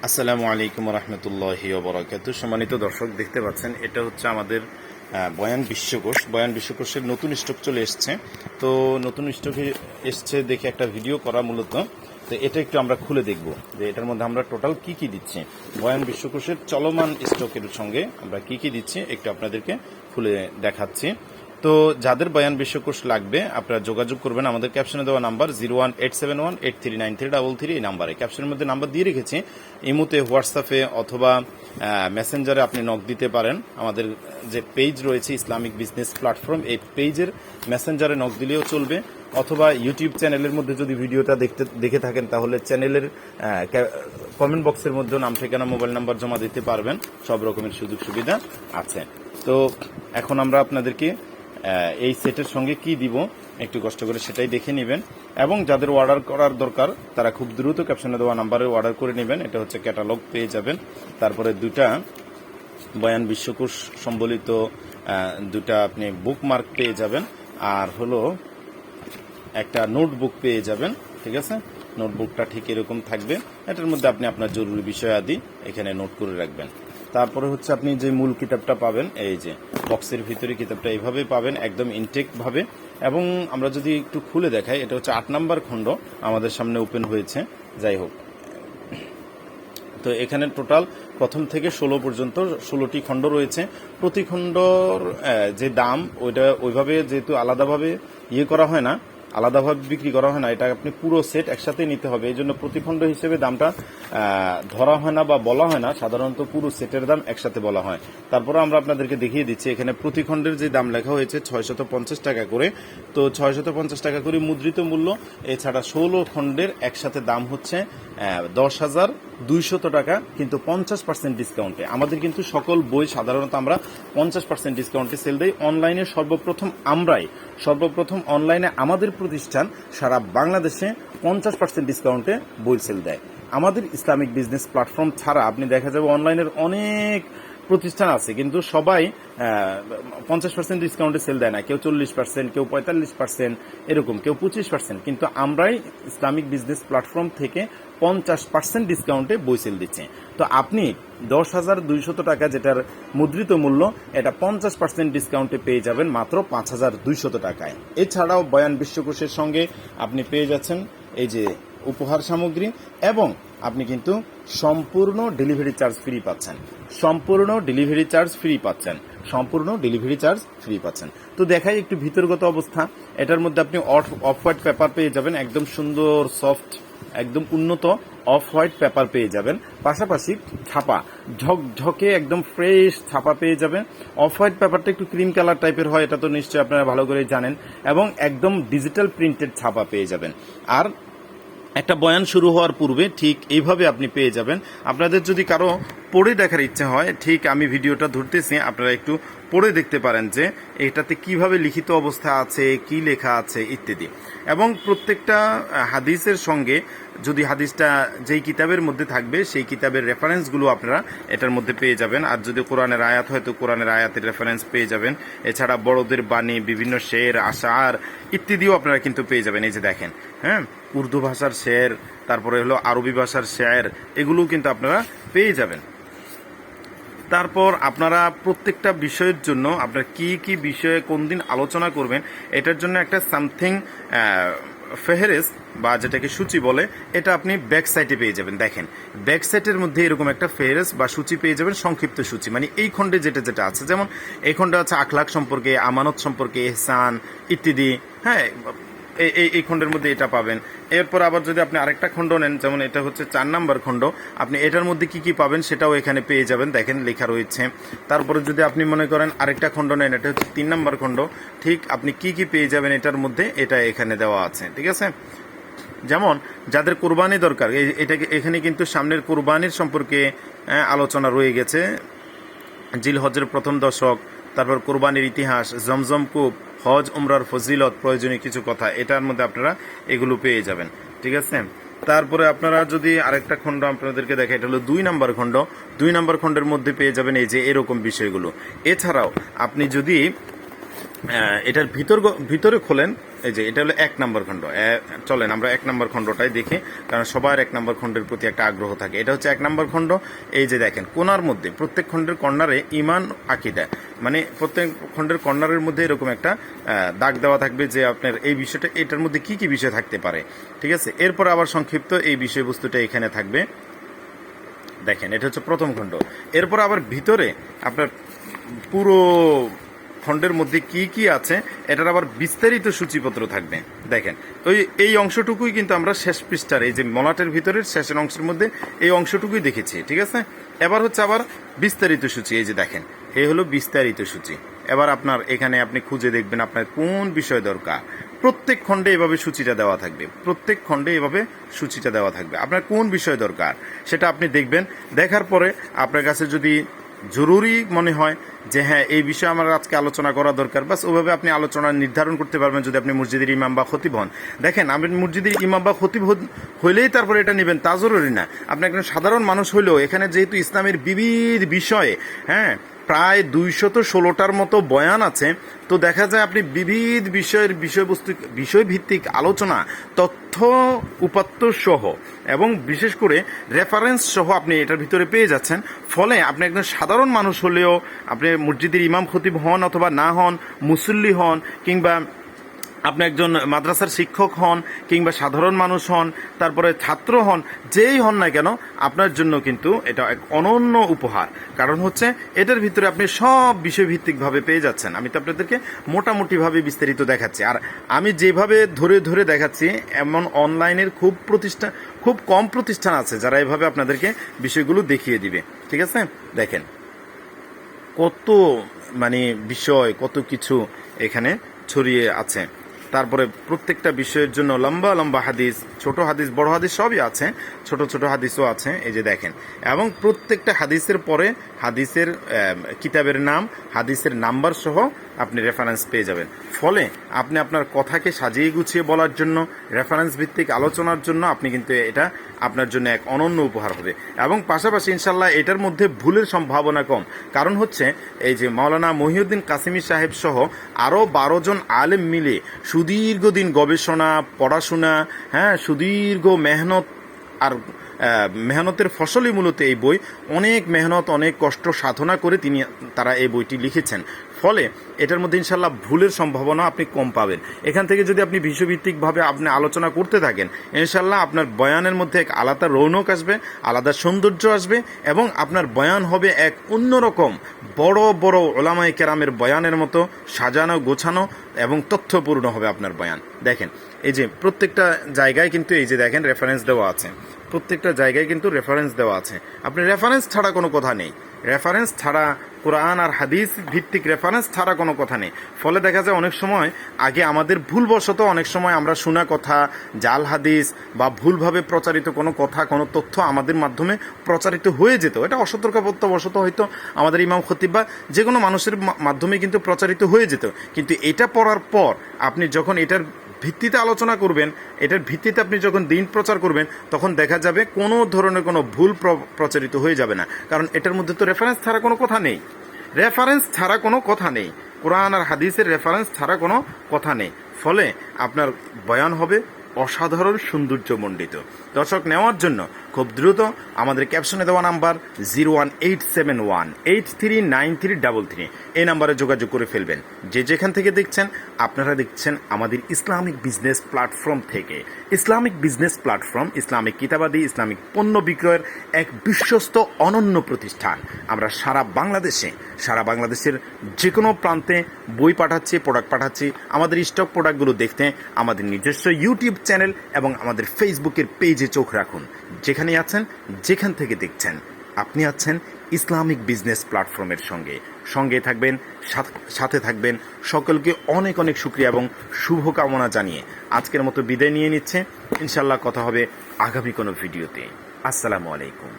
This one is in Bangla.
আসসালামু আলাইকুম রহমতুল্লাহি ওয়া বারাকাতুহু। সম্মানিত দর্শক, দেখতে পাচ্ছেন এটা হচ্ছে আমাদের বয়ান বিশ্বকোষের নতুন স্টক চলে এসছে। তো নতুন স্টকে এসছে দেখে একটা ভিডিও করা মূলত। তো এটা একটু আমরা খুলে দেখব যে এটার মধ্যে আমরা টোটাল কি কি দিচ্ছি, বয়ান বিশ্বকোষের চলমান স্টকের সঙ্গে আমরা কি কি দিচ্ছি একটু আপনাদেরকে খুলে দেখাচ্ছি। তো যাদের বয়ান বিশ্বকোষ লাগবে আপনারা যোগাযোগ করবেন আমাদের ক্যাপশনে দেওয়া নাম্বার 01871839333 এই নাম্বারে। ক্যাপশনের মধ্যে নাম্বার দিয়ে রেখেছি। ইমুতে, হোয়াটসঅ্যাপে অথবা মেসেঞ্জারে আপনি নক দিতে পারেন। আমাদের যে পেজ রয়েছে ইসলামিক বিজনেস প্ল্যাটফর্ম, এই পেজের মেসেঞ্জারে নক দিলেও চলবে, অথবা ইউটিউব চ্যানেলের মধ্যে যদি ভিডিওটা দেখে থাকেন তাহলে চ্যানেলের কমেন্ট বক্সের মধ্যে নাম, ঠিকানা, মোবাইল নাম্বার জমা দিতে পারবেন। সব রকমের সুযোগ সুবিধা আছে। তো এখন আমরা আপনাদেরকে এই সেটের সঙ্গে কি দিব একটু কষ্ট করে সেটাই দেখে নেবেন, এবং যাদের অর্ডার করার দরকার তারা খুব দ্রুত ক্যাপশনে দেওয়া নাম্বারে অর্ডার করে নেবেন। এটা হচ্ছে ক্যাটালগ পেয়ে যাবেন, তারপরে দুটা বয়ান বিশ্বকোষ সম্বলিত দুটা আপনি বুকমার্ক পেয়ে যাবেন, আর হলো একটা নোটবুক পেয়ে যাবেন। ঠিক আছে, নোটবুকটা ঠিক এরকম থাকবে। এটার মধ্যে আপনি আপনার জরুরি বিষয় আদি এখানে নোট করে রাখবেন। তারপরে হচ্ছে আপনি যে মূল কিতাবটা পাবেন, এই যে বক্সের ভিতরে কিতাবটা এইভাবে পাবেন, একদম ইনটেক ভাবে। এবং আমরা যদি একটু খুলে দেখাই, এটা হচ্ছে 8 নাম্বার খণ্ড আমাদের সামনে ওপেন হয়েছে। যাই হোক, তো এখানে টোটাল প্রথম থেকে 16 পর্যন্ত 16টি খণ্ড রয়েছে। প্রতি খণ্ডর যে দাম ওইটা ওইভাবে যেহেতু আলাদাভাবে করা হয় না, আলাদাভাবে বিক্রি করা হয় না, এটা আপনি পুরো সেট একসাথে নিতে হবে। এই জন্য প্রতি খণ্ড হিসেবে দামটা ধরা হয় না বা বলা হয় না, সাধারণত পুরো সেটের দাম একসাথে বলা হয়। তারপরে আমরা আপনাদেরকে দেখিয়ে দিচ্ছি এখানে প্রতি খণ্ডের যে দাম লেখা হয়েছে 650 টাকা করে। তো 650 টাকা করে মুদ্রিত মূল্য। এছাড়া 16 খণ্ডের একসাথে দাম হচ্ছে 10,200 টাকা, কিন্তু 50% ডিসকাউন্টে। আমাদের কিন্তু সকল বই সাধারণত আমরা 50% ডিসকাউন্টে সেল দেই। অনলাইনে সর্বপ্রথম অনলাইনে আমাদের প্রতিষ্ঠান সারা বাংলাদেশে 50% ডিসকাউন্টে বই সেল দেয়। আমাদের ইসলামিক বিজনেস প্ল্যাটফর্ম ছাড়া আপনি দেখা যাবে অনলাইনের অনেক প্রতিষ্ঠান আছে, কিন্তু সবাই 50% ডিসকাউন্টে সেল দেয় না। কেউ 40%, কেউ 45%, এরকম, কেউ 25%, কিন্তু আমরাই ইসলামিক বিজনেস প্ল্যাটফর্ম থেকে 50% ডিসকাউন্টে বই সেল দিচ্ছি। তো আপনি 10,200 টাকা যেটার মুদ্রিত মূল্য, এটা 50% ডিসকাউন্টে পেয়ে যাবেন মাত্র 5,200 টাকায়। এছাড়াও বয়ান বিশ্বকোষের সঙ্গে আপনি পেয়ে যাচ্ছেন এই যে উপহার সামগ্রী, এবং আপনি কিন্তু সম্পূর্ণ ডেলিভারি চার্জ ফ্রি পাচ্ছেন। তো দেখাই একটু ভিতরগত অবস্থা। এটার মধ্যে আপনি অফ হোয়াইট পেপার পেয়ে যাবেন, একদম সুন্দর সফট, একদম উন্নত অফ হোয়াইট পেপার পেয়ে যাবেন। পাশাপাশি ছাপা ঝকঝকে একদম ফ্রেশ ছাপা পেয়ে যাবেন। অফ হোয়াইট পেপারটা একটু ক্রিম কালার টাইপের হয়, এটা তো নিশ্চয়ই আপনারা ভালো করে জানেন, এবং একদম ডিজিটাল প্রিন্টেড ছাপা পেয়ে যাবেন। আর একটা বয়ান শুরু হওয়ার পূর্বে ঠিক এইভাবে আপনি পেয়ে যাবেন। আপনাদের যদি কারো পড়ে দেখার ইচ্ছে হয়, ঠিক আমি ভিডিওটা ধরতেছি, আপনারা একটু পড়ে দেখতে পারেন যে এটাতে কিভাবে লিখিত অবস্থা আছে, কি লেখা আছে ইত্যাদি। এবং প্রত্যেকটা হাদিসের সঙ্গে যদি হাদিসটা যেই কিতাবের মধ্যে থাকবে সেই কিতাবের রেফারেন্সগুলো আপনারা এটার মধ্যে পেয়ে যাবেন। আর যদি কোরআনের আয়াত হয় তো কোরআনের আয়াতের রেফারেন্স পেয়ে যাবেন। এছাড়া বড়দের বাণী, বিভিন্ন শের, আশার ইত্যাদিও আপনারা কিন্তু পেয়ে যাবেন। এই যে দেখেন, হ্যাঁ, উর্দু ভাষার শের, তারপরে হলো আরবি ভাষার শের, এগুলোও কিন্তু আপনারা পেয়ে যাবেন। তারপর আপনারা প্রত্যেকটা বিষয়ের জন্য আপনারা কি কি বিষয়ে কোন দিন আলোচনা করবেন, এটার জন্য একটা সামথিং ফেহরিস্ত বা যেটাকে সূচি বলে, এটা আপনি ব্যাক সাইডে পেয়ে যাবেন। দেখেন, ব্যাক সাইডের মধ্যে এরকম একটা ফেহরিস্ত বা সূচি পেয়ে যাবেন, সংক্ষিপ্ত সূচি। মানে এই খণ্ডে যেটা আছে, যেমন এই খণ্ডে আছে আখলাক সম্পর্কে, আমানত সম্পর্কে, ইহসান ইত্যাদি। হ্যাঁ, এই খণ্ডের মধ্যে এটা পাবেন। এরপর আবার যদি আপনি আরেকটা খণ্ড নেন, যেমন এটা হচ্ছে 4 নাম্বার খণ্ড, আপনি এটার মধ্যে কি কি পাবেন সেটাও এখানে পেয়ে যাবেন, দেখেন লেখা রয়েছে। তারপরে যদি আপনি মনে করেন আরেকটা খণ্ড নেন, এটা হচ্ছে 3 নাম্বার খণ্ড, ঠিক আপনি কি কি পেয়ে যাবেন এটার মধ্যে, এটা এখানে দেওয়া আছে। ঠিক আছে, যেমন যাদের কোরবানি দরকার, এখানে কিন্তু সামনের কোরবানির সম্পর্কে আলোচনা রয়ে গেছে। জিলহজের প্রথম দশক, তারপর কোরবানির ইতিহাস, জমজম কূপ, হজ উমরার ফজিলত, প্রয়োজনীয় কিছু কথা, এটার মধ্যে আপনারা এগুলো পেয়ে যাবেন। ঠিক আছে, তারপরে আপনারা যদি আরেকটা খণ্ড আপনাদেরকে দেখে, এটা হলো 2 নাম্বার খণ্ড। 2 নাম্বার খণ্ডের মধ্যে পেয়ে যাবেন এই যে এরকম বিষয়গুলো। এছাড়াও আপনি যদি এটার ভিতরে খোলেন, এই যে এটা হলো 1 নম্বর খণ্ড। চলেন আমরা 1 নম্বর খণ্ডটাই দেখি, কারণ সবার 1 নম্বর খণ্ডের প্রতি একটা আগ্রহ থাকে। এটা হচ্ছে 1 নম্বর খণ্ড। এই যে দেখেন কোণার মধ্যে প্রত্যেক খণ্ডের কর্নারে ইমান আকিদা, মানে প্রত্যেক খণ্ডের কর্নারের মধ্যে এরকম একটা দাগ দেওয়া থাকবে যে আপনার এই বিষয়টা, এটার মধ্যে কি কি বিষয় থাকতে পারে, ঠিক আছে। এরপর আবার সংক্ষিপ্ত এই বিষয়বস্তুটা এখানে থাকবে। দেখেন এটা হচ্ছে প্রথম খণ্ড। এরপর আবার ভিতরে আপনার পুরো খণ্ডের মধ্যে কি কি আছে এটার আবার বিস্তারিত সূচিপত্র থাকবে। দেখেন এই অংশটুকুই কিন্তু আমরা শেষ পৃষ্ঠার এই যে মলাটের ভিতরের শেষের অংশের মধ্যে এই অংশটুকুই দেখেছি, ঠিক আছে। এবার হচ্ছে আবার বিস্তারিত সূচি, এই যে দেখেন এই হলো বিস্তারিত সূচি। এবার আপনার এখানে আপনি খুঁজে দেখবেন আপনার কোন বিষয় দরকার। প্রত্যেক খণ্ডে এভাবে সূচিটা দেওয়া থাকবে, প্রত্যেক খণ্ডে এভাবে সূচিটা দেওয়া থাকবে। আপনার কোন বিষয় দরকার সেটা আপনি দেখবেন। দেখার পরে আপনার কাছে যদি জরুরি মনে হয় যে হ্যাঁ এই বিষয়ে আমার আজকে আলোচনা করা দরকার, বাস ওইভাবে আপনি আলোচনা নির্ধারণ করতে পারবেন যদি আপনি মসজিদের ইমাম বা খতিব হন। দেখেন আপনি মসজিদের ইমাম বা খতিব হইলেই তারপরে এটা নেবেন তা জরুরি না। আপনি একজন সাধারণ মানুষ হইলেও এখানে যেহেতু ইসলামের বিবিধ বিষয়ে প্রায় 216টার মতো বয়ান আছে, তো দেখা যায় আপনি বিবিধ বিষয়ের বিষয়ভিত্তিক আলোচনা, তথ্য উপাত্ত সহ এবং বিশেষ করে রেফারেন্স সহ আপনি এটার ভিতরে পেয়ে যাচ্ছেন। ফলে আপনি একজন সাধারণ মানুষ হলেও আপনি মসজিদের ইমাম খতিব হন অথবা না হন, মুসল্লি হন, কিংবা আপনি একজন মাদ্রাসার শিক্ষক হন, কিংবা সাধারণ মানুষ হন, তারপরে ছাত্র হন, যেই হন না কেন আপনার জন্য কিন্তু এটা এক অনন্য উপহার। কারণ হচ্ছে এটার ভিতরে আপনি সব বিষয়ভিত্তিকভাবে পেয়ে যাচ্ছেন। আমি তো আপনাদেরকে মোটামুটিভাবে বিস্তারিত দেখাচ্ছি, আর আমি যেভাবে ধরে ধরে দেখাচ্ছি এমন অনলাইনের খুব কম প্রতিষ্ঠান আছে যারা এভাবে আপনাদেরকে বিষয়গুলো দেখিয়ে দিবে, ঠিক আছে। দেখেন কত মানে বিষয়, কত কিছু এখানে ছড়িয়ে আছে। তারপরে প্রত্যেকটা বিষয়ের জন্য লম্বা লম্বা হাদিস, ছোট হাদিস, বড় হাদিস সবই আছে, ছোট ছোট হাদিসও আছে, এই যে দেখেন। এবং প্রত্যেকটা হাদিসের পরে হাদিসের কিতাবের নাম, হাদিসের নাম্বার সহ আপনি রেফারেন্স পেয়ে যাবেন। ফলে আপনি আপনার কথাকে সাজিয়ে গুছিয়ে বলার জন্য, রেফারেন্স ভিত্তিক আলোচনার জন্য আপনি কিন্তু এটা আপনার জন্য এক অনন্য উপহার হবে। এবং পাশাপাশি ইনশাল্লাহ এটার মধ্যে ভুলের সম্ভাবনা কম। কারণ হচ্ছে এই যে মাওলানা মহিউদ্দিন কাসিমি সাহেব সহ আরও 12 জন আলেম মিলে সুদীর্ঘদিন গবেষণা, পড়াশোনা, সুদীর্ঘ মেহনত, আর মেহনতের ফসলই মূলত এই বই। অনেক মেহনত, অনেক কষ্ট সাধনা করে তারা এই বইটি লিখেছেন। ফলে এটার মধ্যে ইনশাল্লাহ ভুলের সম্ভাবনা আপনি কম পাবেন। এখান থেকে যদি আপনি বিষয়ভিত্তিকভাবে আপনি আলোচনা করতে থাকেন, ইনশাল্লাহ আপনার বয়ানের মধ্যে এক আলাদা রৌনক আসবে, আলাদা সৌন্দর্য আসবে, এবং আপনার বয়ান হবে এক অন্যরকম বড় বড় ওলামায়ে কেরামের বয়ানের মতো সাজানো, গোছানো এবং তথ্যপূর্ণ হবে আপনার বয়ান। দেখেন এই যে প্রত্যেকটা জায়গায় কিন্তু এই যে দেখেন রেফারেন্স দেওয়া আছে, প্রত্যেকটা জায়গায় কিন্তু রেফারেন্স দেওয়া আছে। আপনি রেফারেন্স ছাড়া কোনো কথা নেই, রেফারেন্স ছাড়া, কোরআন আর হাদিস ভিত্তিক রেফারেন্স ছাড়া কোনো কথা নেই। ফলে দেখা যায় অনেক সময় আগে আমাদের ভুলবশত অনেক সময় আমরা শোনা কথা, জাল হাদিস বা ভুলভাবে প্রচারিত কোনো কথা, কোনো তথ্য আমাদের মাধ্যমে প্রচারিত হয়ে যেত। এটা অসতর্কতাবশত হয়তো আমাদের ইমাম খতিব বা যে কোনো মানুষের মাধ্যমে কিন্তু প্রচারিত হয়ে যেত। কিন্তু এটা পড়ার পর আপনি যখন এটার ভিত্তিতে আলোচনা করবেন, এটার ভিত্তিতে আপনি যখন দিন প্রচার করবেন, তখন দেখা যাবে কোনো ধরনের কোনো ভুল প্রচারিত হয়ে যাবে না। কারণ এটার মধ্যে তো রেফারেন্স ছাড়া কোনো কথা নেই, রেফারেন্স ছাড়া কোনো কথা নেই, কোরআন আর হাদিসের রেফারেন্স ছাড়া কোনো কথা নেই। ফলে আপনার বয়ান হবে অসাধারণ সৌন্দর্যমণ্ডিত। দর্শক নেওয়ার জন্য খুব দ্রুত আমাদের ক্যাপশনে দেওয়া নাম্বার 01871839333 এই নাম্বারে যোগাযোগ করে ফেলবেন। যে যেখান থেকে দেখছেন, আপনারা দেখছেন আমাদের ইসলামিক বিজনেস প্ল্যাটফর্ম থেকে। ইসলামিক বিজনেস প্ল্যাটফর্ম ইসলামিক কিতাবাদি, ইসলামিক পণ্য বিক্রয়ের এক বিশ্বস্ত অনন্য প্রতিষ্ঠান। আমরা সারা বাংলাদেশের যে কোনো প্রান্তে বই পাঠাচ্ছি, প্রোডাক্ট পাঠাচ্ছি। আমাদের স্টক প্রোডাক্টগুলো দেখতে আমাদের নিজস্ব ইউটিউব চ্যানেল এবং আমাদের ফেসবুকের পেজে চোখ রাখুন। যেখানে আছেন, যেখান থেকে দেখছেন, আপনি আছেন ইসলামিক বিজনেস প্ল্যাটফর্মের সঙ্গে থাকবেন, সাথে থাকবেন। সকলকে অনেক অনেক শুকরিয়া এবং শুভকামনা জানিয়ে আজকের মতো বিদায় নিয়ে নিচ্ছে। ইনশাল্লাহ কথা হবে আগামী কোনো ভিডিওতে। আসসালামু আলাইকুম।